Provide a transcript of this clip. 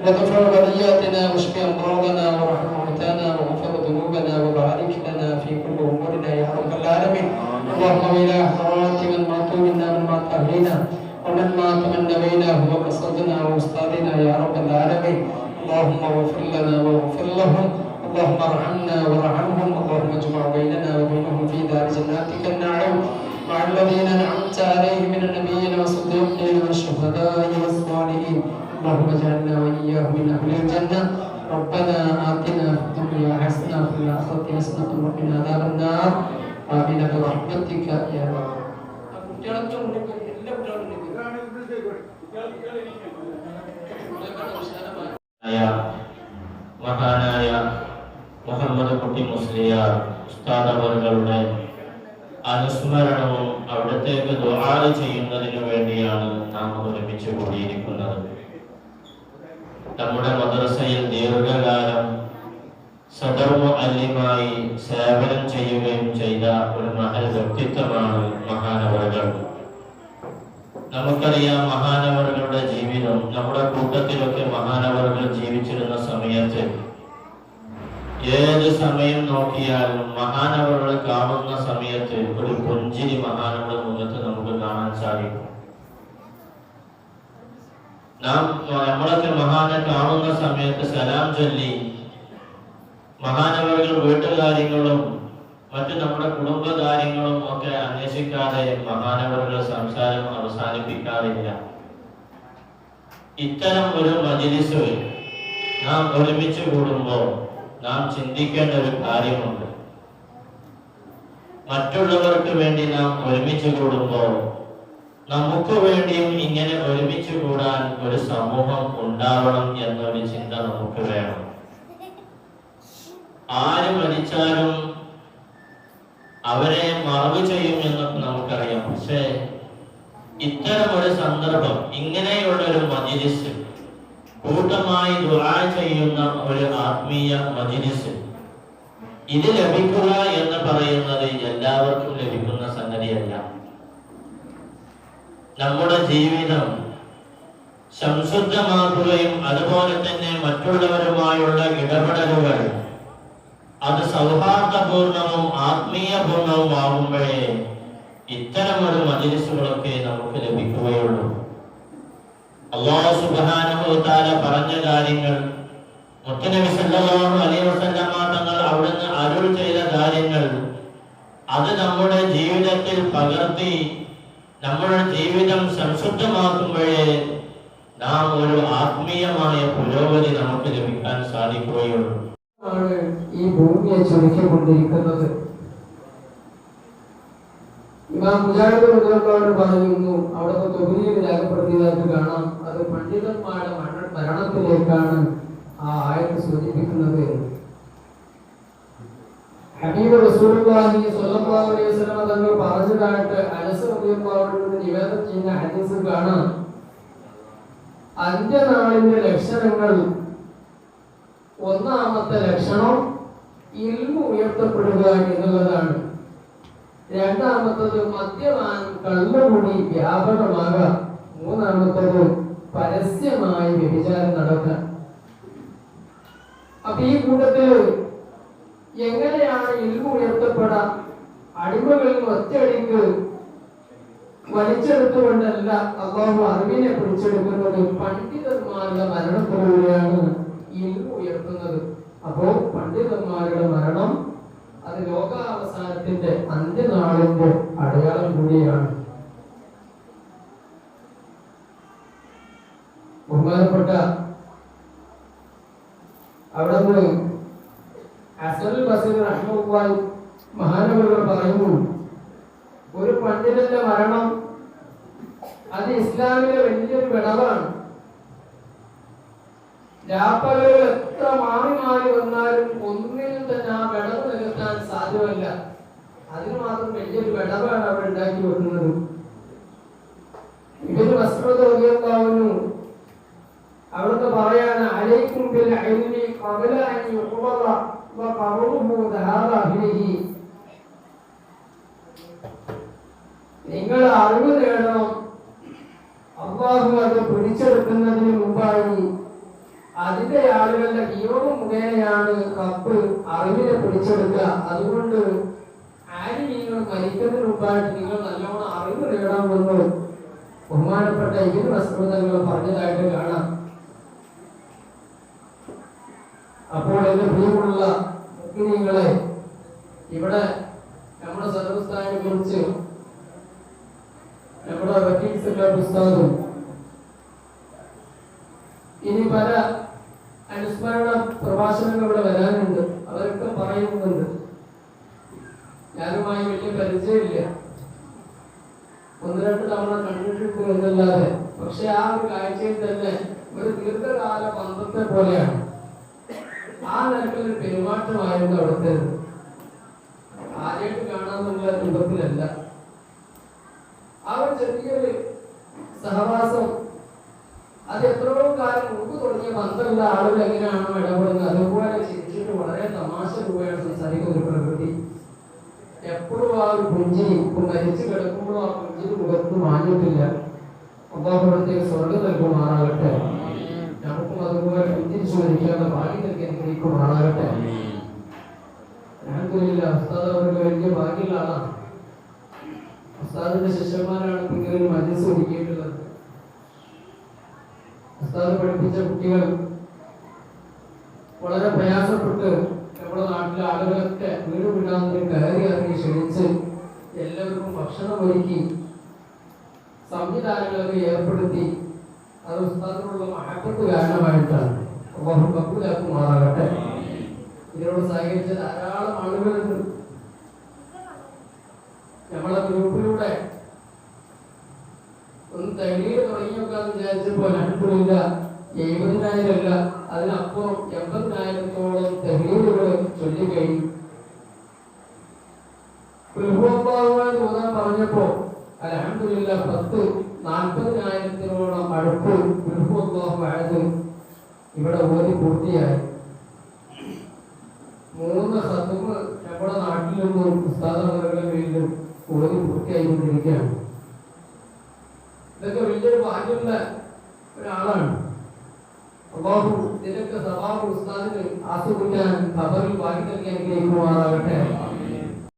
وغفر بلياتنا واشف امراضنا وارحم موتانا وغفر ذنوبنا وبارك لنا في كل امورنا يا رب العالمين. اللهم الى حضرات من ماتوا منا من مات اهلنا ومن مات من نبينا وقصدنا واستاذنا يا رب العالمين. اللهم اغفر لنا واغفر لهم، اللهم ارحمنا وارحمهم، اللهم اجمع بيننا وبينهم في دار جناتك النعيم مع الذين انعمت عليهم من النبيين والصديقين والشهداء والصالحين. اللهم اجعلنا واياهم من اهل الجنه. ربنا آتنا في الدنيا حسنه وفي الاخره حسنه وقنا عذاب النار. آمين برحمتك يا رب. മഹാനായ മുഹമ്മദ് കുട്ടി മുസ്ലിയാർ ഉസ്താദ് അവരുടെ അനുസ്മരണവും അവിടത്തേക്ക് ദുആ ചെയ്യുന്നതിനു വേണ്ടിയാണ് നാം ഒരുമിച്ച് കൂടിയിരിക്കുന്നത്. നമ്മുടെ മദ്രസയിൽ ദീർഘകാലം സദർ മുഅല്ലിമായി സേവനം ചെയ്യുകയും ചെയ്ത ഒരു മഹൽ വ്യക്തിത്വമാണ് മഹാനവറുകൾ. നമുക്കറിയാം മഹാനവറുകളുടെ ജീവിതം. നമ്മുടെ കൂട്ടത്തിലൊക്കെ മഹാനവറുകൾ ജീവിച്ചിരുന്ന സമയത്ത് ഏത് സമയം നോക്കിയാലും മഹാനവറുകൾ കാണുന്ന സമയത്ത് ഒരു പുഞ്ചിരി മഹാനവറുടെ മുഖത്ത് നമുക്ക് കാണാൻ സാധിക്കും. നമ്മളൊക്കെ മഹാനെ കാണുന്ന സമയത്ത് സലാം ചൊല്ലി മഹാനവറുകൾ വീട്ടുകാര്യങ്ങളും മറ്റു നമ്മുടെ കുടുംബകാര്യങ്ങളും ഒക്കെ അന്വേഷിക്കാതെ മഹാനവറുകൾ സംസാരം അവസാനിപ്പിക്കാറില്ല. ഇത്തരം ഒരു മജ്‌ലിസ് നാം ഒരുമിച്ച് കൂടുമ്പോൾ നാം ചിന്തിക്കേണ്ട ഒരു കാര്യമുണ്ട്. മറ്റുള്ളവർക്ക് വേണ്ടി നാം ഒരുമിച്ച് കൂടുമ്പോൾ നമുക്ക് വേണ്ടിയും ഇങ്ങനെ ഒരുമിച്ച് കൂടാൻ ഒരു സമൂഹം ഉണ്ടാവണം എന്നൊരു ചിന്ത നമുക്ക് വേണം. ആര് മരിച്ചാലും അവരെ മറവ് ചെയ്യും എന്നൊക്കെ നമുക്കറിയാം. പക്ഷേ ഇത്തരം ഒരു സന്ദർഭം, ഇങ്ങനെയുള്ള ഒരു മജ്‌ലിസ്, കൂട്ടമായി ദുആ ചെയ്യുന്ന ഒരു ആത്മീയ മജ്‌ലിസ്, ഇത് ലഭിക്കുക എന്ന് പറയുന്നത് എല്ലാവർക്കും ലഭിക്കുന്ന സംഗതിയല്ല. നമ്മുടെ ജീവിതം സംശുദ്ധമാക്കുകയും അതുപോലെ തന്നെ മറ്റുള്ളവരുമായുള്ള ഇടപെടലുകൾ അത് സൗഹാർദ്ദപൂർണവും ആത്മീയപൂർണവും ആകുമ്പോഴേ ഇത്തരം ഒരു മജ്‌ലിസുകളൊക്കെ നമുക്ക് ലഭിക്കുകയുള്ളൂ. അല്ലാഹു സുബ്ഹാനഹു വ തആല പറഞ്ഞ കാര്യങ്ങൾ, മുത്തനബി സല്ലല്ലാഹു അലൈഹി വസല്ലമ തങ്ങൾ അവിടുന്ന് അരുൾ ചെയ്ത കാര്യങ്ങൾ, അത് നമ്മുടെ ജീവിതത്തിൽ പകർത്തി നമ്മുടെ ജീവിതം സംശുദ്ധമാക്കുമ്പോഴേ നാം ഒരു ആത്മീയമായ പുരോഗതി നമുക്ക് ലഭിക്കാൻ സാധിക്കുകയുള്ളൂ. ഈ ഭൂമിയെ ചൊരിക്കൊണ്ടിരിക്കുന്നത് ഇമാം മുജാഹിദ് റളിയല്ലാഹു പറയുന്നു, അവിടുത്തെ തൊബിയിൽ രേഖപ്പെടുത്തിയതായിട്ട് കാണാം. അത് പണ്ഡിതന്മാരുടെ മരണത്തിലേക്കാണ് ആ ആയത്ത് സൂചിപ്പിക്കുന്നത്. ഹബീബ് റസൂലുള്ളാഹി സ്വല്ലല്ലാഹു അലൈഹി വസല്ലം തങ്ങൾ പറഞ്ഞതായിട്ട് അനസ് റളിയല്ലാഹു അൻഹു നിവേദനം ചെയ്യുന്ന ഹദീസിൽ കാണാം, അന്ത്യനാളിന്റെ ലക്ഷണങ്ങൾ ഒന്നാമത്തെ ലക്ഷണം ഇൽമു ഉയർത്തപ്പെടുക എന്നുള്ളതാണ്. രണ്ടാമത്തത് മദ്യപാനം കള്ളുകുടി വ്യാപകമാകുക. മൂന്നാമത്തത് പരസ്യമായി വ്യഭിചാരം നടക്കുക. അപ്പൊ ഈ കൂട്ടത്തില് എങ്ങനെയാണ് ഇൽമു ഉയർത്തപ്പെടാം? അടിമകളിൽ ഒറ്റയടിക്ക് വലിച്ചെടുത്തുകൊണ്ടല്ല അല്ലാഹു അറിവിനെ പിടിച്ചെടുക്കുന്നത്, പണ്ഡിതന്മാരുടെ മരണത്തിലൂടെയാണ് ഇൽമു ഉയർത്തുന്നത്. അപ്പോ പണ്ഡിതന്മാരുടെ മരണം അത് ലോകാവസാനത്തിന്റെ അന്ത്യനാളിന്റെ അടയാളം കൂടിയാണ്. ബഹുമാനപ്പെട്ട അവിടുന്ന് ഹസൻ ബസരി റഹ്മത്തുള്ളാഹി മഹാനവറുകൾ പറയുന്നു, ഒരു പണ്ഡിതന്റെ മരണം അത് ഇസ്ലാമിലെ വലിയൊരു വിടവാണ്. രാപ്പകലുകൾ എത്ര മാറി മാറി വന്നാലും ഒന്നിനും തന്നെ ആ വിടവ് നികത്താൻ സാധ്യമല്ല. അതിന് മാത്രം വലിയൊരു വിടവാണ് അവിടെ ഉണ്ടാക്കി വെക്കുന്നത്. ഇബ്നു മസ്ഊദ് റളിയല്ലാഹു അൻഹു അവിടുത്തെ പറയാണ്, അലൈക്കും ബിൽ ഇൽമി ഖബല അൻ യുഖബറ വ ഖബറുഹു ദഹാബ അഹ്ലിഹി. നിങ്ങൾ അറിവ് നേടണം, അല്ലാഹു അത് പിടിച്ചെടുക്കുന്നതിന് മുമ്പായി അതിന്റെ ആളുകളുടെ വിയോഗം മുഖേനയാണ് റബ്ബ് അറിവിനെ പിടിച്ചെടുക്കുക. അതുകൊണ്ട് ആലിമീങ്ങൾ മരിക്കുന്നതിന് മുമ്പായിട്ട് നിങ്ങൾ നല്ലോണം അറിവ് നേടാമെന്ന് ബഹുമാനപ്പെട്ട ഇബ്നു മസ്ഊദ് തങ്ങൾ പറഞ്ഞതായിട്ട് കാണാം. അപ്പോൾ എന്റെ പ്രിയമുള്ള മുഅ്മിനീങ്ങളെ, ഇവിടെ നമ്മുടെ സർവസ്ഥാനെ കുറിച്ച് നമ്മുടെ വക്കീൽ സല്ലല്ലാഹു ഉസ്താദും ഇനി പല അനുസ്മരണ പ്രഭാഷണങ്ങൾ ഇവിടെ വരാനുണ്ട്. അവരൊക്കെ പറയുന്നുണ്ട്. ഞാനുമായി വലിയ പരിചയമില്ല, ഒന്ന് രണ്ട് തവണ കണ്ടിട്ടുണ്ട് എന്നല്ലാതെ. പക്ഷെ ആ ഒരു കാഴ്ചയിൽ തന്നെ ഒരു ദീർഘകാല ബന്ധത്തെ പോലെയാണ്. ആ നിലക്കൊരു പെരുമാറ്റമായിരുന്നു അവിടുത്തെ. ആദ്യമായിട്ട് കാണാമെന്നുള്ള രൂപത്തിലല്ല. ആ ഒരു ചെറിയൊരു സഹവാസം, അത് എത്രയോ കാലം മുമ്പ് തുടങ്ങിയ ബന്ധമുള്ള ആളുകൾ എങ്ങനെയാണോ ഇടപെടുന്നത് അതുപോലെ ചിരിച്ചിട്ട് വളരെ തമാശ രൂപയാണ് സംസാരിക്കുന്ന ഒരു പ്രകൃതി. എപ്പോഴും ആ ഒരു പുഞ്ചിരി, ഇപ്പൊ മരിച്ചു കിടക്കുമ്പോഴും ആ പുഞ്ചിരി മുഖത്ത് മാഞ്ഞിട്ടില്ല. അല്ലാഹുവിടത്തേക്ക് സ്വർഗ്ഗം നൽകുമാറാകട്ടെ. നമുക്കും അതുപോലെ പുഞ്ചിരിച്ചു മരിക്കാനുള്ള ഭാഗ്യം നൽകി അനുഗ്രഹിക്കുമാറാകട്ടെ. അൽഹംദുലില്ലാ, ഉസ്താദ് അവർക്ക് വലിയ ഭാഗ്യമുള്ള ആളാണ്. ഉസ്താദിന്റെ ശിഷ്യന്മാരാണ് ഇങ്ങനെ ഒരു മജ്‌ലിസ് ഒരുക്കിയിട്ടുള്ളത്. ഉസ്താദ് പഠിപ്പിച്ച കുട്ടികൾ വളരെ പ്രയാസപ്പെട്ട് നമ്മുടെ നാട്ടിലെ ആളുകളൊക്കെ വീട് വിടാൻ കയറി ഇറങ്ങി ക്ഷണിച്ച് എല്ലാവർക്കും ഭക്ഷണം ഒരുക്കി സംവിധാനങ്ങളൊക്കെ ഏർപ്പെടുത്തി. അത് ഉസ്താദിനുള്ള മഹബത്ത് കാരണമായിട്ടാണ്. അല്ലാഹു കബൂലാക്കുമാറാകട്ടെ. ഇതിനോട് സഹകരിച്ച ധാരാളം ആളുകളുണ്ട്. നമ്മളെ ഗ്രൂപ്പിലൂടെ ഒന്ന് തഹ്‌ലീൽ തുടങ്ങി നോക്കാന്ന് വിചാരിച്ചപ്പോൾ അൽഹംദുലില്ലാ 70,000 അല്ല, അതിനപ്പുറം 80,000-ഓളം തഹ്‌ലീലുകൾ ചൊല്ലിക്കഴിഞ്ഞു. ഓതാൻ പറഞ്ഞപ്പോ അൽഹംദുലില്ലാ 40,000-ഓളം അടുത്ത് ഇവിടെ ഓതി പൂർത്തിയായി. 3 ഖത്മ് നമ്മുടെ നാട്ടിൽ നിന്നും ഉസ്താദുമാരുടെ പേരിലും ഓതി പൂർത്തിയായിക്കൊണ്ടിരിക്കുകയാണ്. ഇതൊക്കെ വലിയൊരു ഭാഗ്യമുള്ള ഒരാളാണ്. അല്ലാഹു ഇതിനൊക്കെ സവാബ് ഉസ്താദിന് ആസ്വദിക്കാൻ ഖബറിൽ ഭാഗ്യം നൽകി അനുഗ്രഹിക്കുമാറാകട്ടെ.